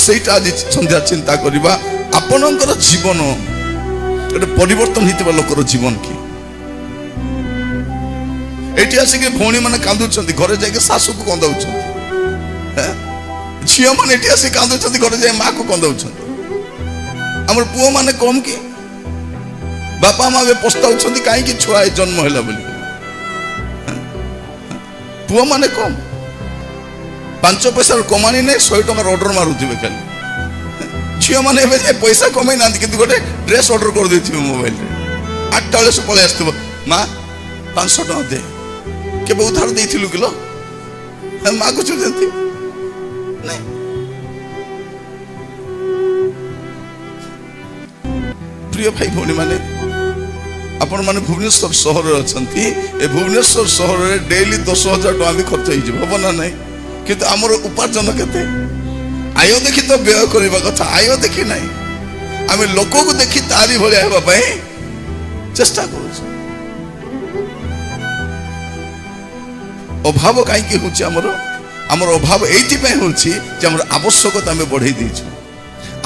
সেইটা আজ সন্ধ্যা চিন্তা করিবা आपणकर जीवन गोटे परिवर्तन होता लोकर जीवन की एटी आसिक भौणी मैंने कांदुंट घरे जाके सासू को कंदाउं झील मैंने आसिक कांदुंट घरे जाए माँ को कंदाउं आम पुओ मैंने कम कि बापा माँ पछताऊँ कहीं छुआ जन्म है पुओ मैंने कम 5 पैसा कमानी नहीं 100 टकर ऑर्डर मारुवे खाली झील मैंने पैसा कमाई ना कि गोटे ड्रेस ऑर्डर कर दे मोबाइल 8टा बेले से पलि आस माँ 500 टका दे के उधार दे किलो मागुच नहीं प्रिय भाई भौणी मैंने आपण मैंने भुवनेश्वर सहर अच्छा भुवनेश्वर सहर में डेली 10,000 टका भी खर्च हो ना नहीं किंतु आमर उपार्जन केते आय देखी तो व्यय करबा कथा आय देखी नहीं आम लोक को देखी तारी भाया होगा चेष्टा कर अभाव कहीं होमर अभाव ये आवश्यकता आम बढ़े देचु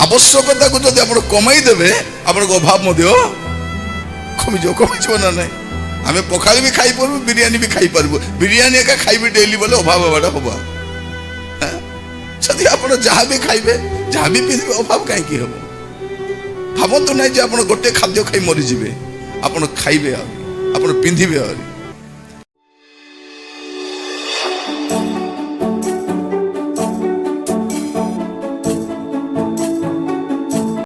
आवश्यकता को जब आप कमाई देवे आप अभाव कमिज ना ना आम पखाल भी खाई पार्बू बिरियानी भी खाई पार्बू बिरियानी एका खाइबे डेली बोले अभाव हवाटा हम जदि आप जहाँ भी खाइबे जहाँ भी पिंधे अभाव कहीं हम भावतु ना आप गोटे खाद्य खाई मरीजे आप खाइबे आप पिंधे